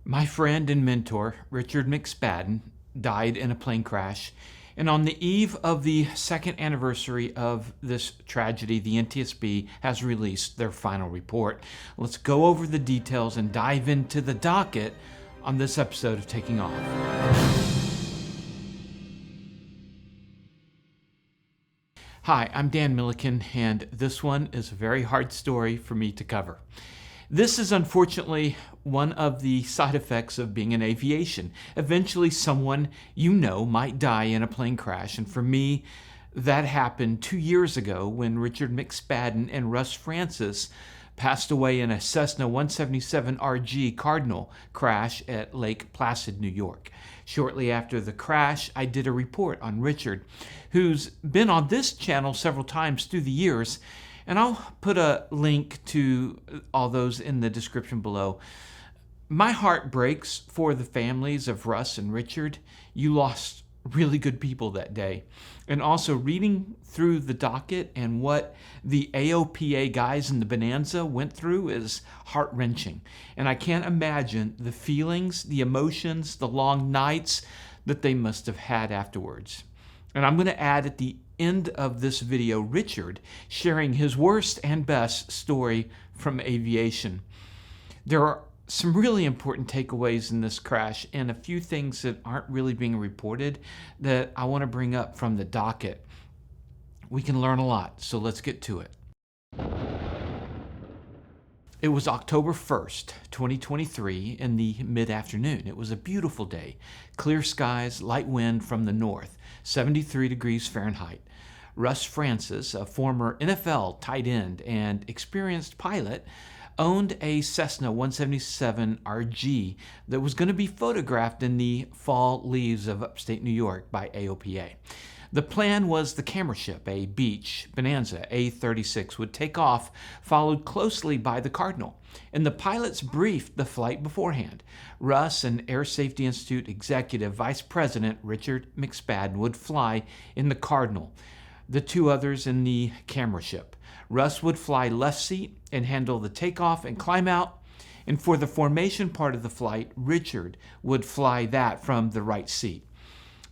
My friend and mentor, Richard McSpadden, died in a plane crash. And on the eve of the second anniversary of this tragedy, the NTSB has released their final report. Let's go over the details and dive into the docket on this episode of Taking Off. Hi, I'm Dan Milliken, and this one is a very hard story for me to cover. This is unfortunately one of the side effects of being in aviation. Eventually someone you know might die in a plane crash, and for me, that happened 2 years ago when Richard McSpadden and Russ passed away in a Cessna 177 RG Cardinal crash at Lake Placid, New York. Shortly after the crash, I did a report on Richard, who's been on this channel several times through the years, and I'll put a link to all those in the description below. My heart breaks for the families of Russ and Richard. You lost really good people that day. And also reading through the docket and what the AOPA guys in the Bonanza went through is heart-wrenching. And I can't imagine the feelings, the emotions, the long nights that they must have had afterwards. And I'm going to add at the end of this video Richard sharing his worst and best story from aviation. There are some really important takeaways in this crash and a few things that aren't really being reported that I want to bring up from the docket. We can learn a lot, so let's get to it. It was October 1st, 2023 in the mid-afternoon. It was a beautiful day. Clear skies, light wind from the north, 73 degrees Fahrenheit. Russ Francis, a former NFL tight end and experienced pilot, owned a Cessna 177 RG that was going to be photographed in the fall leaves of upstate New York by AOPA. The plan was the camera ship, a Beech Bonanza A36, would take off, followed closely by the Cardinal. And the pilots briefed the flight beforehand. Russ and Air Safety Institute Executive Vice President Richard McSpadden would fly in the Cardinal, the two others in the camera ship. Russ would fly left seat and handle the takeoff and climb out. And for the formation part of the flight, Richard would fly that from the right seat.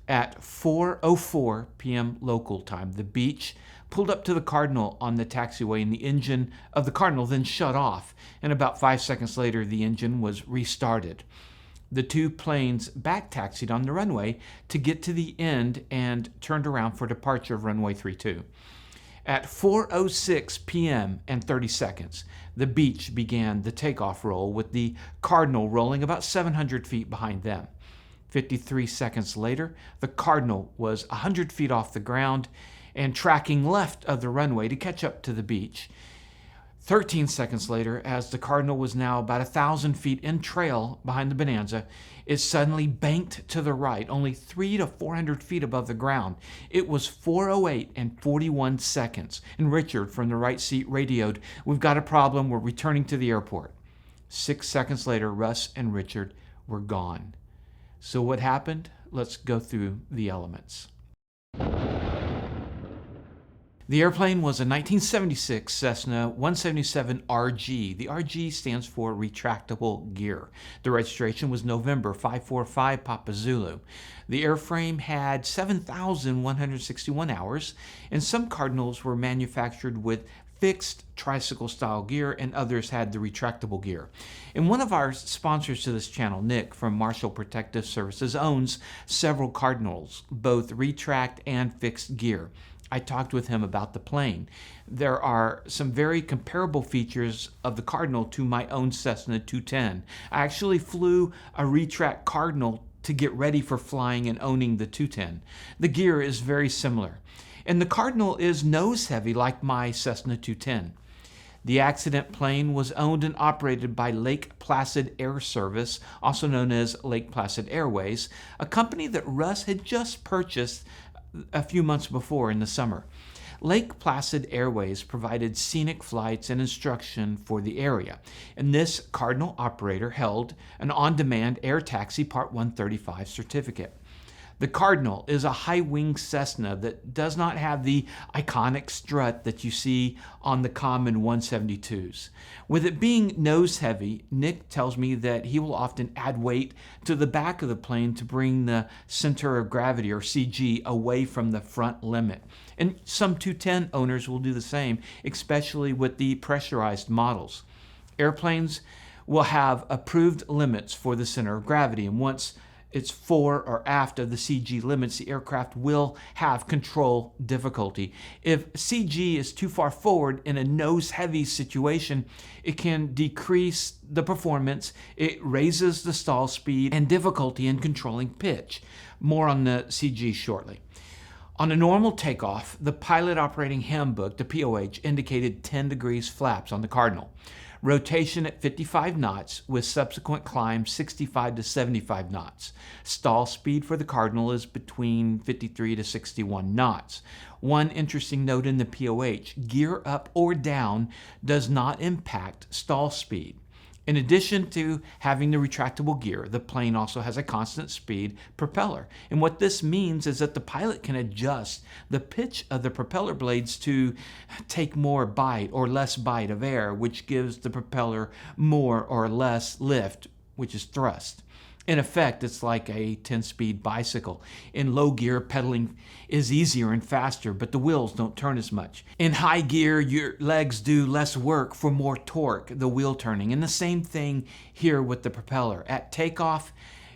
At 4:04 p.m. local time, the Beech pulled up to the Cardinal on the taxiway, and the engine of the Cardinal then shut off. And about 5 seconds later, the engine was restarted. The two planes back-taxied on the runway to get to the end and turned around for departure of runway 32. At 4:06 p.m. and 30 seconds, the Beech began the takeoff roll, with the Cardinal rolling about 700 feet behind them. 53 seconds later, the Cardinal was 100 feet off the ground and tracking left of the runway to catch up to the Beech. 13 seconds later, as the Cardinal was now about 1,000 feet in trail behind the Bonanza, it suddenly banked to the right, only 300 to 400 feet above the ground. It was 4:08 and 41 seconds, and Richard from the right seat radioed, "We've got a problem, we're returning to the airport." 6 seconds later, Russ and Richard were gone. So what happened? Let's go through the elements. The airplane was a 1976 Cessna 177 RG. The RG stands for retractable gear. The registration was November 545 Papa Zulu. The airframe had 7,161 hours, and some Cardinals were manufactured with fixed tricycle style gear, and others had the retractable gear. And one of our sponsors to this channel, Nick from Marshall Protective Services, owns several Cardinals, both retract and fixed gear. I talked with him about the plane. There are some very comparable features of the Cardinal to my own Cessna 210. I actually flew a retract Cardinal to get ready for flying and owning the 210. The gear is very similar. And the Cardinal is nose heavy like my Cessna 210. The accident plane was owned and operated by Lake Placid Air Service, also known as Lake Placid Airways, a company that Russ had just purchased a few months before in the summer. Lake Placid Airways provided scenic flights and instruction for the area, and this Cardinal operator held an on-demand air taxi Part 135 certificate. The Cardinal is a high-wing Cessna that does not have the iconic strut that you see on the common 172s. With it being nose-heavy, Nick tells me that he will often add weight to the back of the plane to bring the center of gravity, or CG, away from the front limit. And some 210 owners will do the same, especially with the pressurized models. Airplanes will have approved limits for the center of gravity, and once it's fore or aft of the CG limits, the aircraft will have control difficulty. If CG is too far forward in a nose-heavy situation, it can decrease the performance, it raises the stall speed, and difficulty in controlling pitch. More on the CG shortly. On a normal takeoff, the Pilot Operating Handbook, the POH, indicated 10 degrees flaps on the Cardinal. Rotation at 55 knots with subsequent climb 65 to 75 knots. Stall speed for the Cardinal is between 53 to 61 knots. One interesting note in the POH, gear up or down does not impact stall speed. In addition to having the retractable gear, the plane also has a constant speed propeller. And what this means is that the pilot can adjust the pitch of the propeller blades to take more bite or less bite of air, which gives the propeller more or less lift, which is thrust. In effect, it's like a 10-speed bicycle. In low gear, pedaling is easier and faster, but the wheels don't turn as much. In high gear, your legs do less work for more torque, the wheel turning. And the same thing here with the propeller. At takeoff,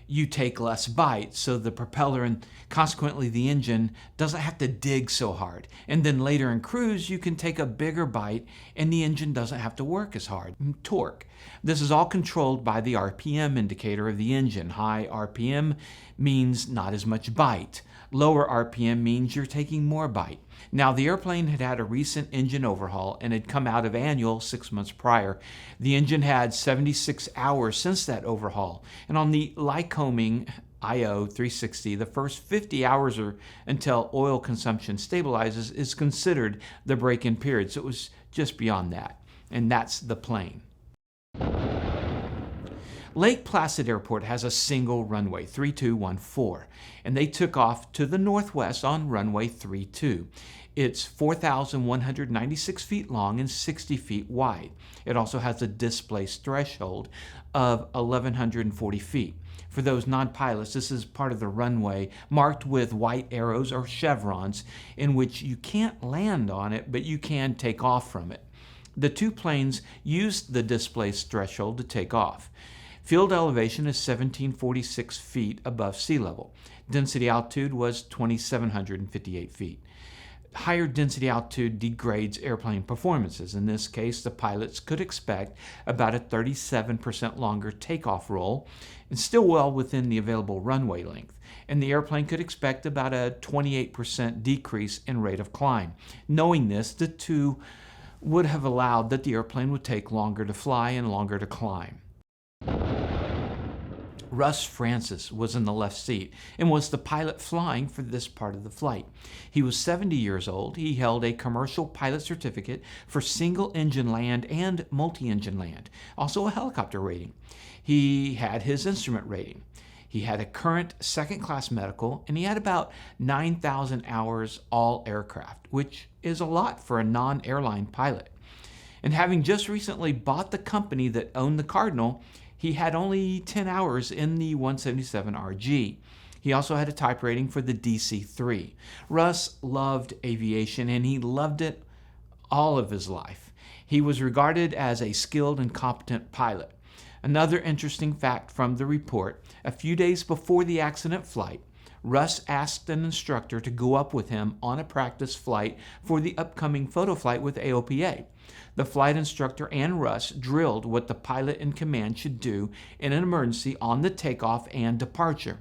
you take less bite, so the propeller and consequently the engine doesn't have to dig so hard. And then later in cruise, you can take a bigger bite and the engine doesn't have to work as hard. Torque. This is all controlled by the RPM indicator of the engine. High RPM means not as much bite. Lower RPM means you're taking more bite. Now, the airplane had had a recent engine overhaul and had come out of annual 6 months prior. The engine had 76 hours since that overhaul. And on the Lycoming IO 360, the first 50 hours or until oil consumption stabilizes is considered the break-in period. So it was just beyond that. And that's the plane. Lake Placid Airport has a single runway, 3214, and they took off to the northwest on runway 32. It's 4,196 feet long and 60 feet wide. It also has a displaced threshold of 1,140 feet. For those non-pilots, this is part of the runway marked with white arrows or chevrons in which you can't land on it, but you can take off from it. The two planes used the displaced threshold to take off. Field elevation is 1,746 feet above sea level. Density altitude was 2,758 feet. Higher density altitude degrades airplane performances. In this case, the pilots could expect about a 37% longer takeoff roll, and still well within the available runway length. And the airplane could expect about a 28% decrease in rate of climb. Knowing this, the two would have allowed that the airplane would take longer to fly and longer to climb. Russ Francis was in the left seat and was the pilot flying for this part of the flight. He was 70 years old. He held a commercial pilot certificate for single-engine land and multi-engine land, also a helicopter rating. He had his instrument rating. He had a current second-class medical, and he had about 9,000 hours all aircraft, which is a lot for a non-airline pilot. And having just recently bought the company that owned the Cardinal, he had only 10 hours in the 177RG. He also had a type rating for the DC-3. Russ loved aviation, and he loved it all of his life. He was regarded as a skilled and competent pilot. Another interesting fact from the report, a few days before the accident flight, Russ asked an instructor to go up with him on a practice flight for the upcoming photo flight with AOPA. The flight instructor and Russ drilled what the pilot in command should do in an emergency on the takeoff and departure.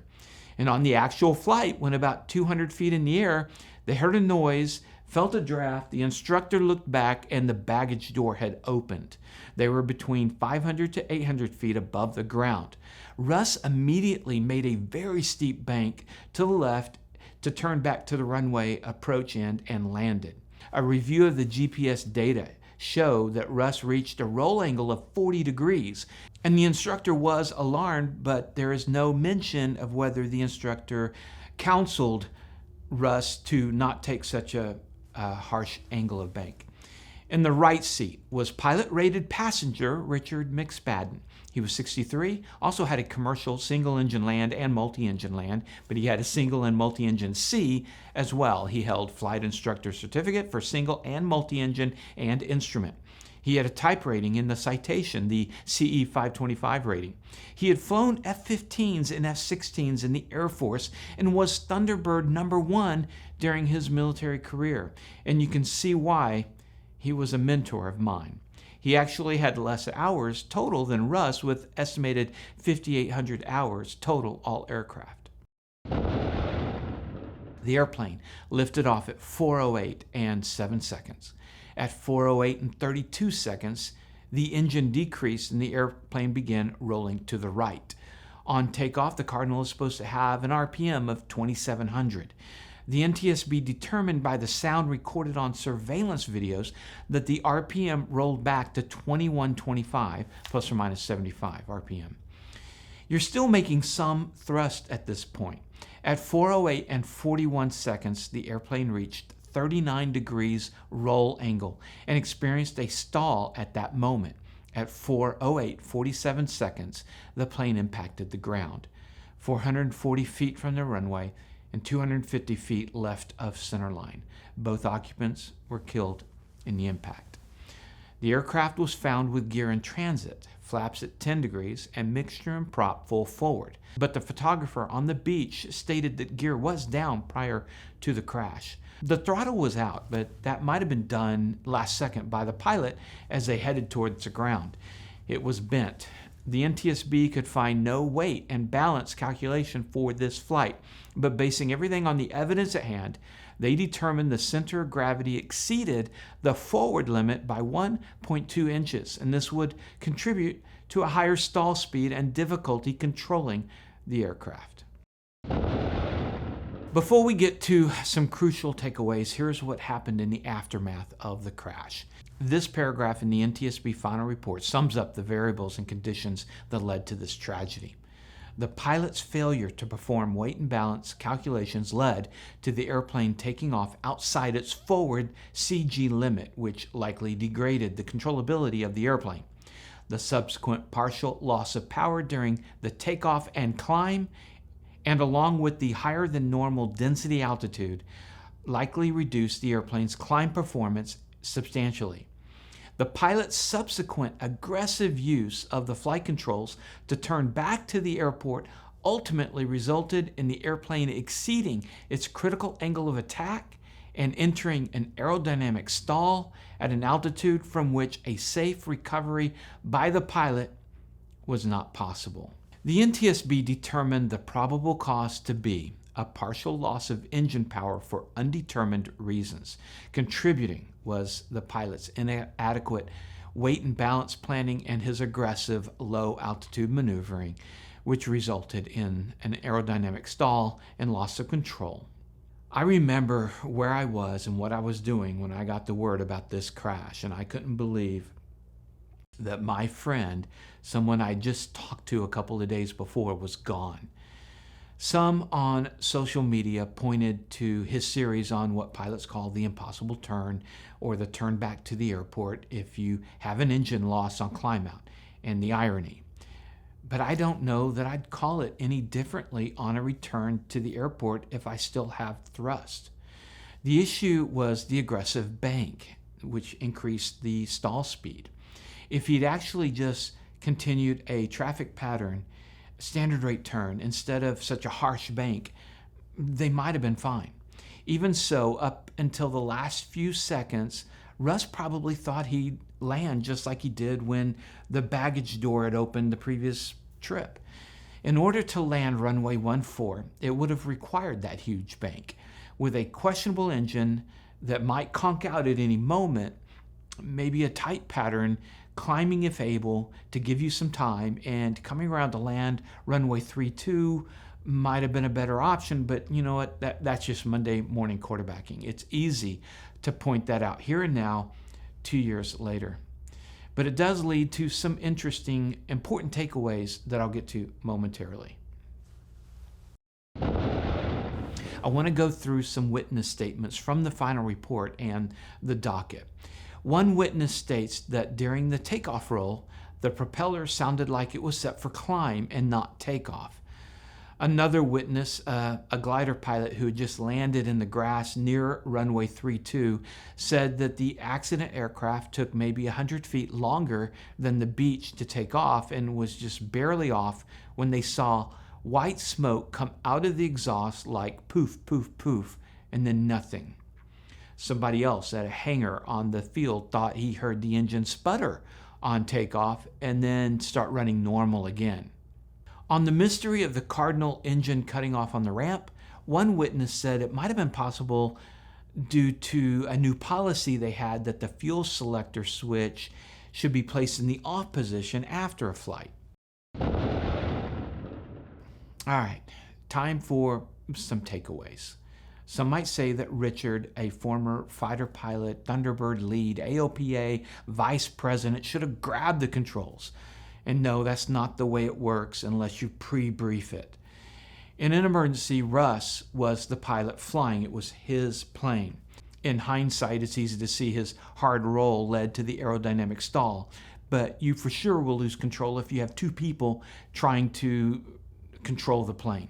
And on the actual flight, when about 200 feet in the air, they heard a noise, felt a draft, the instructor looked back, and the baggage door had opened. They were between 500 to 800 feet above the ground. Russ immediately made a very steep bank to the left to turn back to the runway approach end and landed. A review of the GPS data showed that Russ reached a roll angle of 40 degrees, and the instructor was alarmed, but there is no mention of whether the instructor counseled Russ to not take such a harsh angle of bank. In the right seat was pilot-rated passenger Richard McSpadden. He was 63, also had a commercial single-engine land and multi-engine land, but he had a single and multi-engine C as well. He held flight instructor certificate for single and multi-engine and instrument. He had a type rating in the citation, the CE 525 rating. He had flown F-15s and F-16s in the Air Force and was Thunderbird #1 during his military career. And you can see why he was a mentor of mine. He actually had less hours total than Russ, with estimated 5,800 hours total all aircraft. The airplane lifted off at 4:08 and 7 seconds. At 4:08 and 32 seconds, the engine decreased and the airplane began rolling to the right. On takeoff, the Cardinal is supposed to have an RPM of 2,700. The NTSB determined by the sound recorded on surveillance videos that the RPM rolled back to 2125, plus or minus 75 RPM. You're still making some thrust at this point. At 4:08 and 41 seconds, the airplane reached 39 degrees roll angle and experienced a stall at that moment. At 4:08, 47 seconds, the plane impacted the ground, 440 feet from the runway and 250 feet left of centerline. Both occupants were killed in the impact. The aircraft was found with gear in transit, flaps at 10 degrees, and mixture and prop full forward. But the photographer on the beach stated that gear was down prior to the crash. The throttle was out, but that might have been done last second by the pilot as they headed towards the ground. It was bent. The NTSB could find no weight and balance calculation for this flight, but basing everything on the evidence at hand, they determined the center of gravity exceeded the forward limit by 1.2 inches, and this would contribute to a higher stall speed and difficulty controlling the aircraft. Before we get to some crucial takeaways, here's what happened in the aftermath of the crash. This paragraph in the NTSB final report sums up the variables and conditions that led to this tragedy. The pilot's failure to perform weight and balance calculations led to the airplane taking off outside its forward CG limit, which likely degraded the controllability of the airplane. The subsequent partial loss of power during the takeoff and climb, and along with the higher than normal density altitude, likely reduced the airplane's climb performance substantially. The pilot's subsequent aggressive use of the flight controls to turn back to the airport ultimately resulted in the airplane exceeding its critical angle of attack and entering an aerodynamic stall at an altitude from which a safe recovery by the pilot was not possible. The NTSB determined the probable cause to be a partial loss of engine power for undetermined reasons. Contributing was the pilot's inadequate weight and balance planning and his aggressive low-altitude maneuvering, which resulted in an aerodynamic stall and loss of control. I remember where I was and what I was doing when I got the word about this crash, and I couldn't believe that my friend, someone I just talked to a couple of days before, was gone. Some on social media pointed to his series on what pilots call the impossible turn, or the turn back to the airport if you have an engine loss on climb out, and the irony. But I don't know that I'd call it any differently on a return to the airport if I still have thrust. The issue was the aggressive bank, which increased the stall speed. If he'd actually just continued a traffic pattern, standard rate turn, instead of such a harsh bank, they might have been fine. Even so, up until the last few seconds, Russ probably thought he'd land just like he did when the baggage door had opened the previous trip. In order to land runway 14, it would have required that huge bank. With a questionable engine that might conk out at any moment, maybe a tight pattern, climbing if able to give you some time, and coming around to land runway 32 might have been a better option, but you know what, that's just Monday morning quarterbacking. It's easy to point that out here and now, 2 years later. But it does lead to some interesting, important takeaways that I'll get to momentarily. I want to go through some witness statements from the final report and the docket. One witness states that during the takeoff roll, the propeller sounded like it was set for climb and not takeoff. Another witness, a glider pilot who had just landed in the grass near runway 32, said that the accident aircraft took maybe 100 feet longer than the beach to take off and was just barely off when they saw white smoke come out of the exhaust like poof, poof, poof, and then nothing. Somebody else at a hangar on the field thought he heard the engine sputter on takeoff and then start running normal again. On the mystery of the Cardinal engine cutting off on the ramp, one witness said it might have been possible due to a new policy they had that the fuel selector switch should be placed in the off position after a flight. All right, time for some takeaways. Some might say that Richard, a former fighter pilot, Thunderbird Leader, AOPA vice president, should have grabbed the controls. And no, that's not the way it works unless you pre-brief it. In an emergency, Russ was the pilot flying. It was his plane. In hindsight, it's easy to see his hard roll led to the aerodynamic stall, but you for sure will lose control if you have two people trying to control the plane.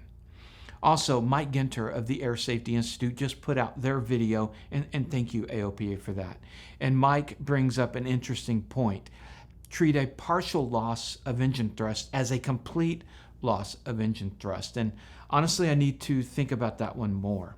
Also, Mike Ginter of the Air Safety Institute just put out their video, and thank you, AOPA, for that. And Mike brings up an interesting point. Treat a partial loss of engine thrust as a complete loss of engine thrust. And honestly, I need to think about that one more.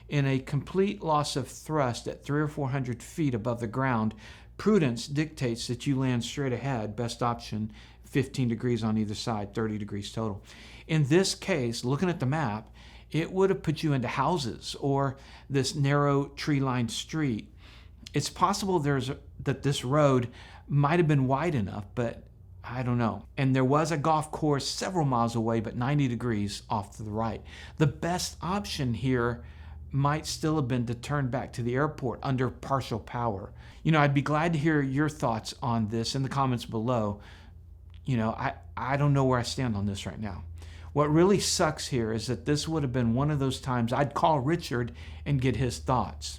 In a complete loss of thrust at 300 or 400 feet above the ground, prudence dictates that you land straight ahead, best option, 15 degrees on either side, 30 degrees total. In this case, looking at the map, it would have put you into houses or this narrow tree-lined street. It's possible that this road might have been wide enough, but I don't know. And there was a golf course several miles away, but 90 degrees off to the right. The best option here might still have been to turn back to the airport under partial power. I'd be glad to hear your thoughts on this in the comments below. I don't know where I stand on this right now. What really sucks here is that this would have been one of those times I'd call Richard and get his thoughts.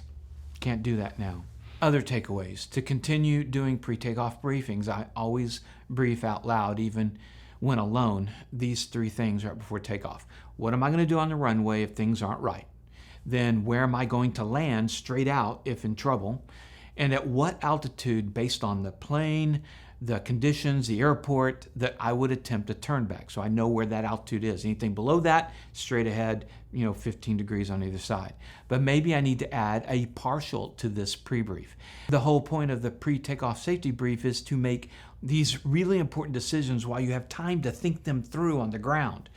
Can't do that now. Other takeaways. To continue doing pre-takeoff briefings, I always brief out loud, even when alone, these three things right before takeoff. What am I going to do on the runway if things aren't right? Then where am I going to land straight out if in trouble? And at what altitude, based on the plane, the conditions, the airport, that I would attempt a turn back. So I know where that altitude is. Anything below that, straight ahead, 15 degrees on either side. But maybe I need to add a partial to this pre-brief. The whole point of the pre-takeoff safety brief is to make these really important decisions while you have time to think them through on the ground.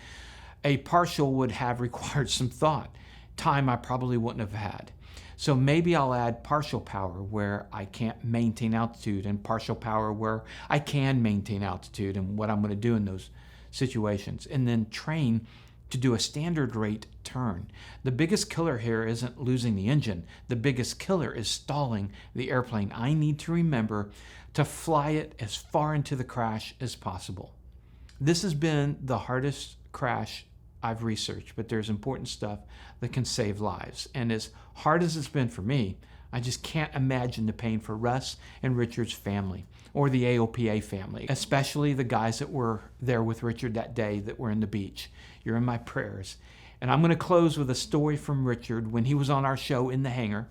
A partial would have required some thought, time I probably wouldn't have had. So maybe I'll add partial power where I can't maintain altitude and partial power where I can maintain altitude and what I'm going to do in those situations. And then train to do a standard rate turn. The biggest killer here isn't losing the engine. The biggest killer is stalling the airplane. I need to remember to fly it as far into the crash as possible. This has been the hardest crash I've researched, but there's important stuff that can save lives. And as hard as it's been for me, I just can't imagine the pain for Russ and Richard's family, or the AOPA family, especially the guys that were there with Richard that day that were in the beach. You're in my prayers. And I'm going to close with a story from Richard when he was on our show in the hangar,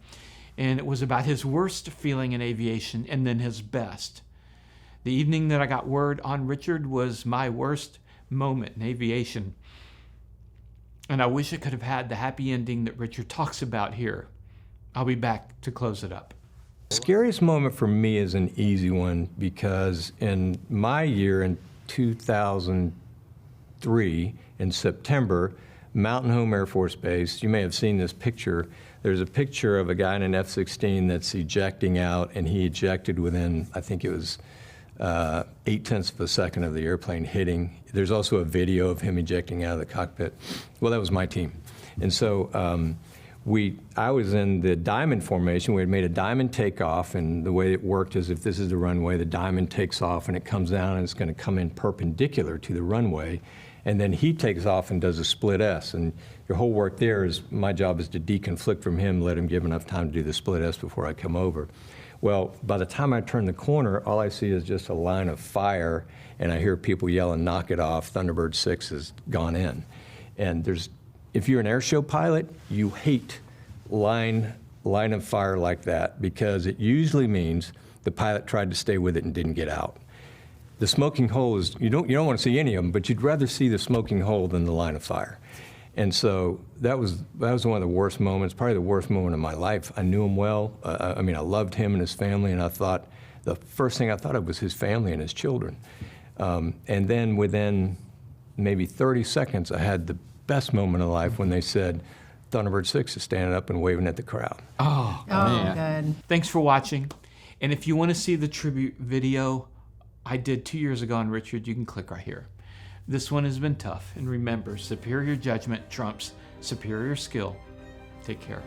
and it was about his worst feeling in aviation and then his best. The evening that I got word on Richard was my worst moment in aviation. And I wish it could have had the happy ending that Richard talks about here. I'll be back to close it up. Scariest moment for me is an easy one because in my year in 2003, in September, Mountain Home Air Force Base, you may have seen this picture. There's a picture of a guy in an F-16 that's ejecting out, and he ejected within, I think it was 0.8 of a second of the airplane hitting. There's also a video of him ejecting out of the cockpit. Well, that was my team. And so I was in the diamond formation. We had made a diamond takeoff, and the way it worked is if this is the runway, the diamond takes off and it comes down and it's going to come in perpendicular to the runway. And then he takes off and does a split S. And your whole work there is, my job is to deconflict from him, let him give enough time to do the split S before I come over. Well, by the time I turn the corner, all I see is just a line of fire, and I hear people yelling, "Knock it off, Thunderbird 6 has gone in." And if you're an air show pilot, you hate line of fire like that, because it usually means the pilot tried to stay with it and didn't get out. The smoking hole is, you don't want to see any of them, but you'd rather see the smoking hole than the line of fire. And so that was one of the worst moments, probably the worst moment of my life. I knew him well. I loved him and his family, and the first thing I thought of was his family and his children. And then within maybe 30 seconds, I had the best moment of life when they said, "Thunderbird 6 is standing up and waving at the crowd." Oh, man. Good. Thanks for watching. And if you want to see the tribute video I did 2 years ago on Richard, you can click right here. This one has been tough. And remember, superior judgment trumps superior skill. Take care.